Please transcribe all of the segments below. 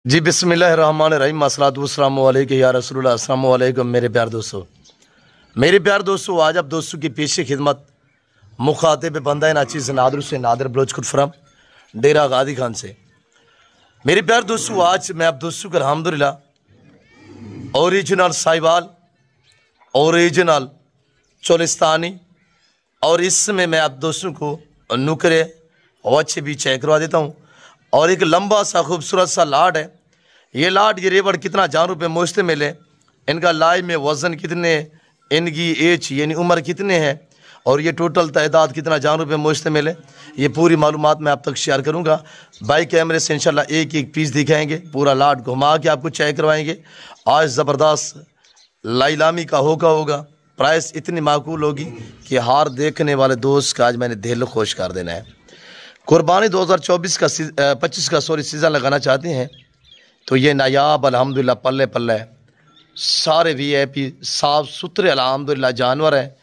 जी बिस्मिल्लाहिर्रहमानिर्रहीम अस्सलातु वस्सलामु अलैका या रसूलुल्लाह। अस्सलामु अलैकुम मेरे प्यार दोस्तों, आज आप दोस्तों की पेशी खिदमत मुखातिब बंदा नाचीज़ नादर से नादर बलोच खुदफरम डेरा गादी खान से। मेरे प्यार दोस्तों, आज मैं आप दोस्तों को अल्हम्दुलिल्लाह ओरिजिनल साहिवाल, ओरिजिनल चोलिस्तानी और इसमें मैं आप दोस्तों को नुकरे वच्चे भी चेक करवा देता हूँ। और एक लंबा सा खूबसूरत सा लाड है। ये लाड ये रेवड़ कितना जानवर पे मुश्तमिल है, इनका लाई में वज़न कितने, इनकी एज यानी उम्र कितने हैं और ये टोटल तादाद कितना जानवर पे मुश्तमिल है, ये पूरी मालूमात मैं आप तक शेयर करूँगा। बाई कैमरे से इंशाल्लाह एक एक पीस दिखाएंगे, पूरा लाड घुमा के आपको चेक करवाएंगे। आज ज़बरदस्त लाइलामी का होगा। प्राइस इतनी माकूल होगी कि हार देखने वाले दोस्त का आज मैंने दिल खुश कर देना है। कुर्बानी 2024 का 25 का सीज़न लगाना चाहते हैं तो ये नायाब अल्हम्दुलिल्लाह पल्ले पल्ले सारे VIP साफ़ सुथरे अल्हम्दुलिल्लाह जानवर हैं।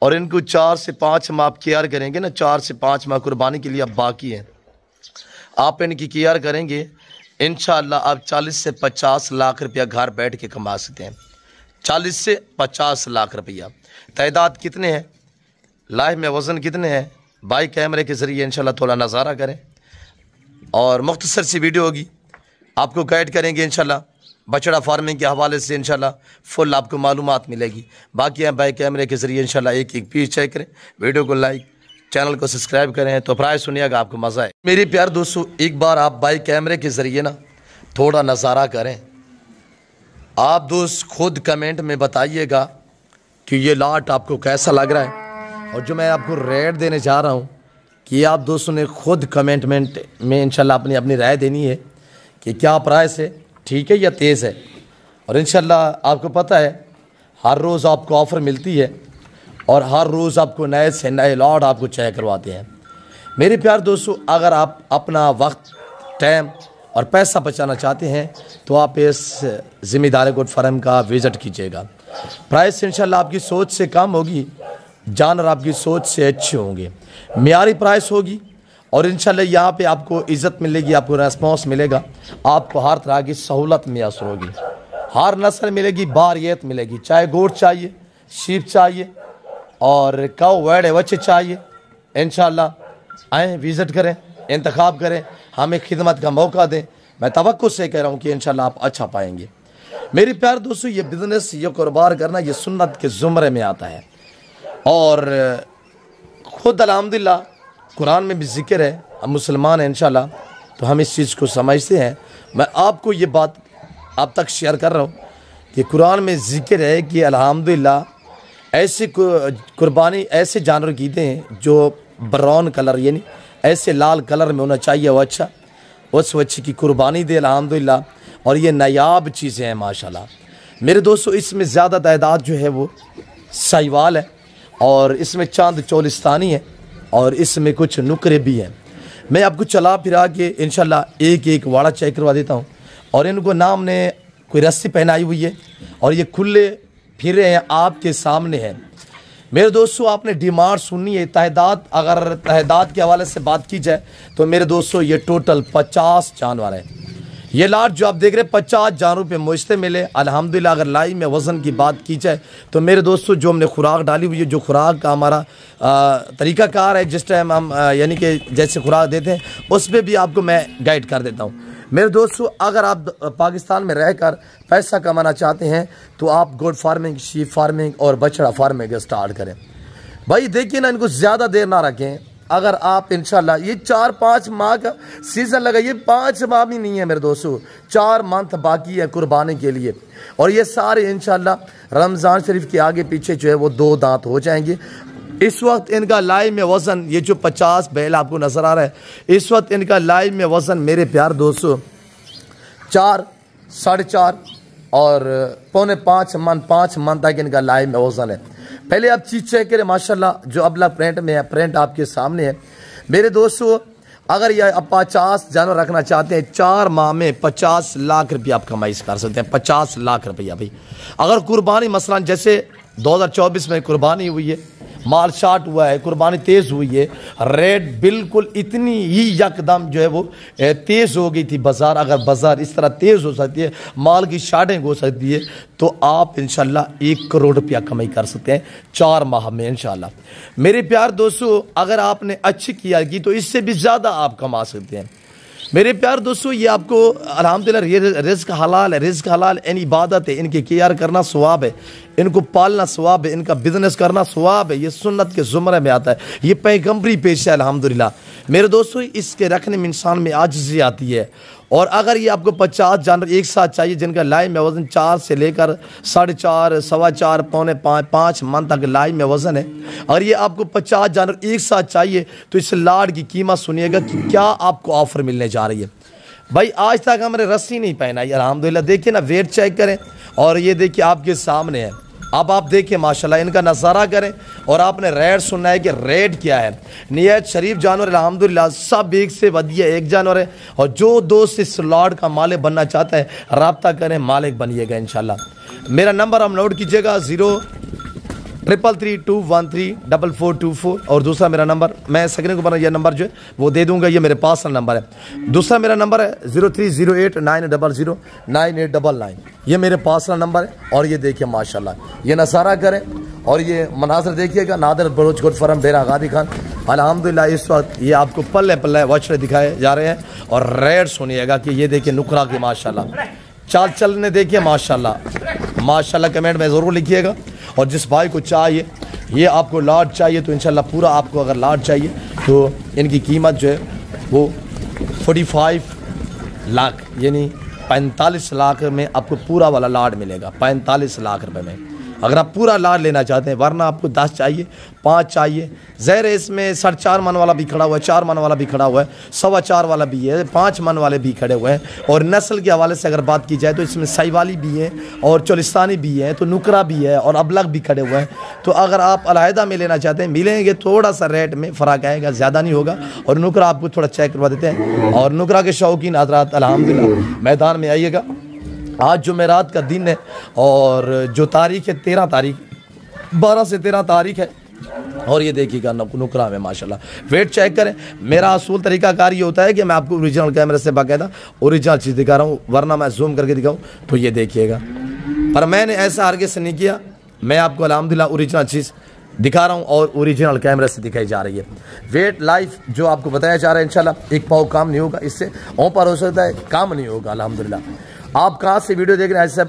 और इनको 4 से 5 माह आप केयर करेंगे ना, 4 से 5 माह कुर्बानी के लिए अब बाकी हैं। आप इनकी केयर करेंगे इंशाअल्लाह आप 40 से 50 लाख रुपया घर बैठ के कमा सकते हैं। 40 से 50 लाख रुपया। तादाद कितने हैं, लाइव में वज़न कितने हैं, बाई कैमरे के ज़रिए इंशाल्लाह थोड़ा नज़ारा करें और मुख्तसर सी वीडियो होगी, आपको गाइड करेंगे इंशाल्लाह। बछड़ा फार्मिंग के हवाले से इंशाल्लाह फुल आपको मालूमात मिलेगी। बाकी हैं बाई कैमरे के ज़रिए इंशाल्लाह एक एक पीस चेक करें, वीडियो को लाइक, चैनल को सब्सक्राइब करें तो प्राइस सुनिएगा, आपको मज़ा है। मेरे प्यार दोस्तों, एक बार आप बाई कैमरे के ज़रिए ना थोड़ा नज़ारा करें। आप दोस्त खुद कमेंट में बताइएगा कि ये लाट आपको कैसा लग रहा है। और जो मैं आपको रेट देने जा रहा हूँ कि आप दोस्तों ने खुद कमेंटमेंट में इंशाल्लाह अपनी राय देनी है कि क्या प्राइस है, ठीक है या तेज़ है। और इंशाल्लाह आपको पता है हर रोज़ आपको ऑफ़र मिलती है और हर रोज़ आपको नए से नए लॉट आपको चेक करवाते हैं। मेरे प्यार दोस्तों, अगर आप अपना वक्त, टाइम और पैसा बचाना चाहते हैं तो आप इस ज़िम्मेदार गोट फार्म का विज़िट कीजिएगा। प्राइस इंशाल्लाह आपकी सोच से कम होगी, जानवर आपकी सोच से अच्छे होंगे, मियारी प्राइस होगी और इंशाल्लाह यहाँ पे आपको इज़्ज़त मिलेगी, आपको रेस्पॉन्स मिलेगा, आपको हर तरह की सहूलत मैसर होगी, हर नस्ल मिलेगी, बारियत मिलेगी। चाहे गोट चाहिए, शीप चाहिए और काऊ वेड़े बच्चे चाहिए, इंशाल्लाह आएँ, विज़िट करें, इंतखाब करें, हमें खिदमत का मौका दें। मैं तवक्कुल से कह रहा हूँ कि इंशाल्लाह आप अच्छा पाएंगे। मेरे प्यार दोस्तों, ये बिज़नेस, ये कारोबार करना ये सुन्नत के ज़ुमरे में आता है और ख़ुद अल्हम्दुलिल्लाह कुरान में भी ज़िक्र है। हम मुसलमान हैं इंशाल्लाह तो हम इस चीज़ को समझते हैं। मैं आपको ये बात आप तक शेयर कर रहा हूँ कि कुरान में ज़िक्र है कि अल्हम्दुलिल्लाह ऐसे कुर्बानी ऐसे जानवर की दें जो ब्राउन कलर यानी ऐसे लाल कलर में होना चाहिए, वो अच्छा उस बच्चे की कुर्बानी दे अल्हम्दुलिल्लाह। और ये नायाब चीज़ें हैं माशाल्लाह। मेरे दोस्तों, इसमें ज़्यादा तादाद जो है वो साहिवाल है और इसमें चांद चोलिस्तानी है और इसमें कुछ नुकरे भी हैं। मैं आपको चला फिरा के इंशाल्लाह एक एक वाड़ा चेक करवा देता हूँ। और इनको नाम ने कोई रस्सी पहनाई हुई है और ये खुले फिर रहे हैं, आपके सामने हैं। मेरे दोस्तों, आपने डिमांड सुननी है। तादाद, अगर तादाद के हवाले से बात की जाए तो मेरे दोस्तों ये टोटल 50 जानवर है। ये लाट जो आप देख रहे हैं 50 जानवरों पे मुश्तमिल है अल्हम्दुलिल्लाह। अगर लाई में वज़न की बात की जाए तो मेरे दोस्तों जो हमने खुराक डाली हुई है, जो खुराक का हमारा तरीक़ाकार है, जिस टाइम हम यानी कि जैसे खुराक देते हैं उस पर भी आपको मैं गाइड कर देता हूँ। मेरे दोस्तों, अगर आप पाकिस्तान में रहकर पैसा कमाना चाहते हैं तो आप गोट फार्मिंग, शीप फार्मिंग और बछड़ा फार्मिंग स्टार्ट करें। भाई देखिए ना, इनको ज़्यादा देर ना रखें। अगर आप इंशाल्लाह ये 4-5 माह का सीज़न लगाइए, 5 माह भी नहीं है मेरे दोस्तों, 4 मंथ बाकी है कुर्बानी के लिए। और ये सारे इंशाल्लाह रमज़ान शरीफ के आगे पीछे जो है वो 2 दांत हो जाएंगे। इस वक्त इनका लाइव में वज़न, ये जो 50 बैल आपको नज़र आ रहा है, इस वक्त इनका लाइव में वज़न मेरे प्यार दोस्तों 4, 4.5 और पौने 5 मंथ तक इनका लाइव में वज़न है। पहले आप चीज़ चेक करें माशाल्लाह, जो अबला प्रिंट में है, प्रिंट आपके सामने है। मेरे दोस्तों, अगर ये आप 50 जानवर रखना चाहते हैं 4 माह में 50 लाख रुपया आप कमाई कर सकते हैं। 50 लाख रुपया भाई। अगर कुर्बानी मसलन जैसे 2024 में कुर्बानी हुई है माल शार्ट हुआ है, कुर्बानी तेज़ हुई है, रेट बिल्कुल इतनी ही यकदम जो है वो तेज़ हो गई थी बाज़ार। अगर बाज़ार इस तरह तेज़ हो सकती है, माल की शार्टिंग हो सकती है, तो आप इंशाल्लाह 1 करोड़ रुपया कमाई कर सकते हैं 4 माह में इंशाल्लाह। मेरे प्यार दोस्तों, अगर आपने अच्छी किया की तो इससे भी ज़्यादा आप कमा सकते हैं। मेरे प्यार दोस्तों, ये आपको अल्हम्दुलिल्लाह रिज़्क हलाल है, रिज़्क हलाल इन इबादत है, इनकी केयर करना सवाब है, इनको पालना सवाब है, इनका बिजनेस करना सवाब है। ये सुन्नत के ज़ुमरे में आता है, ये पैगम्बरी पेश है अल्हम्दुलिल्लाह। मेरे दोस्तों, इसके रखने में इंसान में आजिज़ी आती है। और अगर ये आपको 50 जानवर एक साथ चाहिए जिनका लाइव में वज़न 4 से लेकर 4.5, 4.25, पौने 5 मन तक लाइव में वज़न है, और ये आपको 50 जानवर एक साथ चाहिए, तो इस लाड की कीमत सुनिएगा कि क्या आपको ऑफ़र मिलने जा रही है। भाई आज तक हमने रस्सी नहीं पहनाई अल्हम्दुलिल्लाह। देखिए ना, वेट चेक करें, और ये देखिए आपके सामने है। अब आप देखिए माशाल्लाह, इनका नज़ारा करें, और आपने रेट सुनना है कि रेट क्या है। निहायत शरीफ जानवर अल्हम्दुलिल्लाह, सब एक से बढ़िया एक जानवर है। और जो दोस्त इस लॉट का मालिक बनना चाहता है, रब्ता करें, मालिक बनिएगा इंशाल्लाह। मेरा नंबर हम नोट कीजिएगा 03332134424, और दूसरा मेरा नंबर मैं सेकंड को बना, यह नंबर जो है वो दे दूंगा, ये मेरे पास नंबर है। दूसरा मेरा नंबर है 0308900999, ये मेरे पास नंबर है। और ये देखिए माशाल्लाह, ये नज़ारा करें, और ये मनाजर देखिएगा। नादर बलोच गोट फर्म डेरा गादी खान अल्हम्दुलिल्लाह, इस वक्त ये आपको पल्ले पल्ले वचड़े दिखाए जा रहे हैं। और रेट सुनिएगा कि ये देखिए नुकरा की माशाल्लाह चाल चलने देखिए माशाल्लाह माशाल्लाह। कमेंट में ज़रूर लिखिएगा। और जिस भाई को चाहिए, ये आपको लाट चाहिए तो इंशाल्लाह पूरा आपको अगर लाट चाहिए तो इनकी कीमत जो है वो 45 लाख यानी 45 लाख में आपको पूरा वाला लाट मिलेगा, 45 लाख रुपए में, अगर आप पूरा लाट लेना चाहते हैं। वरना आपको 10 चाहिए, 5 चाहिए, ज़हर इसमें 4.5 मन वाला भी खड़ा हुआ है, 4 मन वाला भी खड़ा हुआ है, 4.25 वाला भी है, 5 मन वाले भी खड़े हुए हैं। और नस्ल के हवाले से अगर बात की जाए तो इसमें साहिवाली भी है, और चोलिस्तानी भी है, तो नुकरा भी है, और अबलग भी खड़े हुए हैं। तो अगर आप अलहदा में लेना चाहते हैं, मिलेंगे, थोड़ा सा रेट में फ़र्क आएगा, ज़्यादा नहीं होगा। और नुकरा आपको थोड़ा चेक करवा देते हैं। और नुकरा के शौकीन हज़रात अल्हम्दुलिल्लाह मैदान में आइएगा। आज जुमेरात का दिन है, और जो तारीख़ है 13 तारीख, 12 से 13 तारीख है। और ये देखिएगा नुकरा में माशाल्लाह, वेट चेक करें। मेरा असूल तरीक़ाकार ये होता है कि मैं आपको ओरिजिनल कैमरे से बाकायदा ओरिजिनल चीज़ दिखा रहा हूँ, वरना मैं जूम करके दिखाऊँ तो ये देखिएगा। पर मैंने ऐसा हरगिज़ से नहीं किया, मैं आपको अल्हम्दुलिल्लाह ओरिजिनल चीज़ दिखा रहा हूँ, और ओरिजिनल कैमरे से दिखाई जा रही है। वेट लाइफ जो आपको बताया जा रहा है इंशाल्लाह, एक पाव काम नहीं होगा इससे, पर हो सकता है काम नहीं होगा अल्हम्दुलिल्लाह। आप कहाँ से वीडियो देख रहे हैं, सब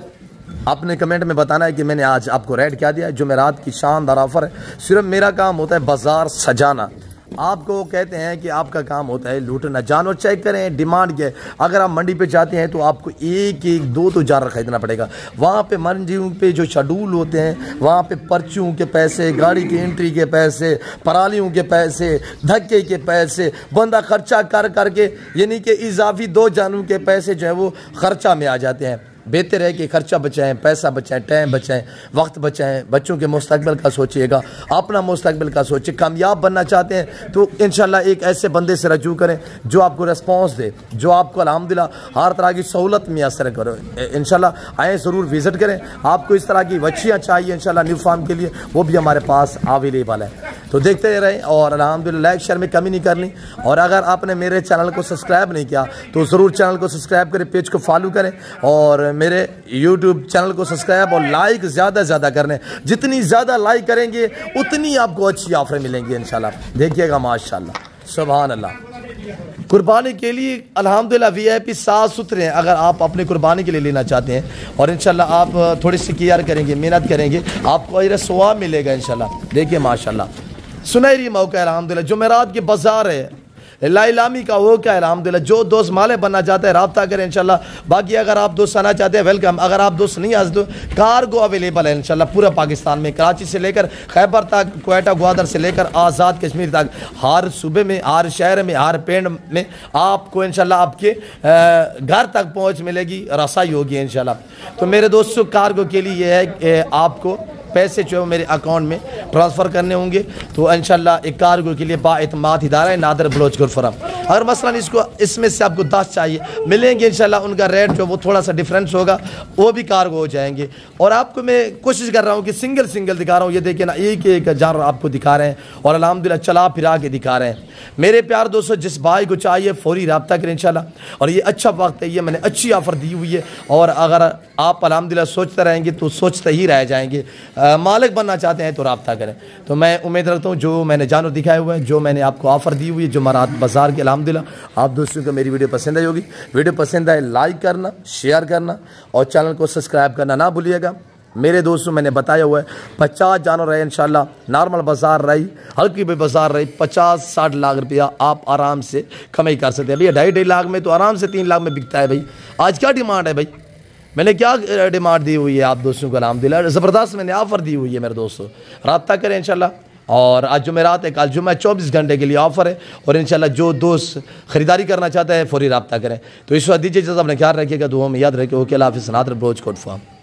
आपने कमेंट में बताना है कि मैंने आज आपको रेट क्या दिया। जुमेरात की शानदार ऑफर है। सिर्फ मेरा काम होता है बाजार सजाना। आपको कहते हैं कि आपका काम होता है लूटना। जानवर चेक करें, डिमांड क्या है। अगर आप मंडी पे जाते हैं तो आपको एक एक दो जानवर खरीदना पड़ेगा। वहाँ पे मंडियों पे जो शेड्यूल होते हैं, वहाँ पे पर्चियों के पैसे, गाड़ी की एंट्री के पैसे, परालियों के पैसे, धक्के के पैसे, बंदा खर्चा कर करके यानी कि इजाफी 2 जानवरों के पैसे जो है वो खर्चा में आ जाते हैं। बेहतर है कि खर्चा बचाएं, पैसा बचाएं, टाइम बचाएं, वक्त बचाएं। बच्चों के मुस्तकबिल का सोचिएगा, अपना मुस्तकबिल का सोचिए। कामयाब बनना चाहते हैं तो इंशाल्लाह एक ऐसे बंदे से रजू करें जो आपको रिस्पॉन्स दे, जो आपको अल्हम्दुलिल्लाह हर तरह की सहूलत मैसर करो। इंशाल्लाह आए ज़रूर विज़िट करें। आपको इस तरह की वच्छियाँ चाहिए इंशाल्लाह न्यू फार्म के लिए, वो भी हमारे पास अवेलेबल है। तो देखते रहें, और अल्हम्दुलिल्लाह लाइक शेयर में कमी नहीं करनी। और अगर आपने मेरे चैनल को सब्सक्राइब नहीं किया तो ज़रूर चैनल को सब्सक्राइब करें, पेज को फॉलो करें, और मेरे YouTube चैनल को सब्सक्राइब और लाइक ज़्यादा से ज़्यादा करने। जितनी ज़्यादा लाइक करेंगे उतनी आपको अच्छी ऑफर मिलेंगी इंशाल्लाह। देखिएगा माशाल्लाह, सुभान अल्लाह। कुर्बानी के लिए अल्हम्दुलिल्लाह VIP साफ़ सुथरे हैं। अगर आप अपनी कुर्बानी के लिए लेना चाहते हैं, और इंशाल्लाह आप थोड़ी सी केयर करेंगे, मेहनत करेंगे, आपको अजर सवाब मिलेगा इंशाल्लाह। देखिए माशाल्लाह, सुनहरी मौका है अल्हम्दुलिल्लाह। जुमेरात के बाजार है, लाइलामी का वो क्या है अल्हम्दुलिल्लाह। जो दोस्त माले बनना चाहते हैं रब्ता करें इंशाल्लाह। बाकी अगर आप दोस्त आना चाहते हैं वेलकम। अगर आप दोस्त नहीं आज तो कार्गो अवेलेबल है इंशाल्लाह पूरा पाकिस्तान में, कराची से लेकर खैबर तक, क्वेटा ग्वादर से लेकर आज़ाद कश्मीर तक, हर सूबे में, हर शहर में, हर पिंड में आपको इंशाल्लाह आपके घर तक पहुँच मिलेगी, रसाई होगी इंशाल्लाह। तो मेरे दोस्तों कार्गो के लिए ये है कि आपको पैसे जो है मेरे अकाउंट में ट्रांसफ़र करने होंगे। तो इंशाल्लाह एक कार्गो के लिए बाएतमाद इदारा है नादिर बलोच गुरफरम। अगर मसलन इसमें से आपको 10 चाहिए मिलेंगे इंशाल्लाह, उनका रेट जो वो थोड़ा सा डिफरेंस होगा, वो भी कार्गो हो जाएंगे। और आपको मैं कोशिश कर रहा हूँ कि सिंगल दिखा रहा हूँ। ये देखिए ना, एक जानवर आपको दिखा रहे हैं और अल्हम्दुलिल्लाह चला फिरा के दिखा रहे हैं। मेरे प्यार दोस्तों, जिस भाई को चाहिए फ़ौरी रब्ता करें इंशाल्लाह। और ये अच्छा वक्त है, ये मैंने अच्छी ऑफ़र दी हुई है। और अगर आप अल्हम्दुलिल्लाह सोचते रहेंगे तो सोचते ही रह जाएंगे। मालिक बनना चाहते हैं तो रब्ता करें। तो मैं उम्मीद रखता हूँ जो मैंने जानवर दिखाए हुए हैं, जो मैंने आपको ऑफ़र दी हुई है जुमेरात बाज़ार की, अल्हम्दुलिल्लाह आप दोस्तों को मेरी वीडियो पसंद आई होगी। वीडियो पसंद आए लाइक करना, शेयर करना और चैनल को सब्सक्राइब करना ना भूलिएगा। मेरे दोस्तों मैंने बताया हुआ है 50 जानवर रहे इंशाल्लाह, नॉर्मल बाज़ार रही, हल्की भी बाज़ार रही, 50-60 लाख रुपया आप आराम से कमाई कर सकते हैं। भैया 2.5 लाख में तो आराम से 3 लाख में बिकता है। भाई आज क्या डिमांड है, भाई मैंने क्या डिमांड दी हुई है आप दोस्तों को, अल्हम्दुलिल्लाह ज़बरदस्त मैंने ऑफ़र दी हुई है मेरे दोस्तों। रब्ता करें इंशाल्लाह। और आज जुमेरात है, कल जुम्मा, 24 घंटे के लिए ऑफ़र है। और इंशाल्लाह जो दोस्त ख़रीदारी करना चाहता है फ़ौरी रब्ता करें। तो इस वक्त दीजिए इजाज़त, अपना ख्याल रखिएगा, दुआ में याद रखिए। ओके, अल्लाह हाफ़िज़। नादिर बलोच कोट फार्म।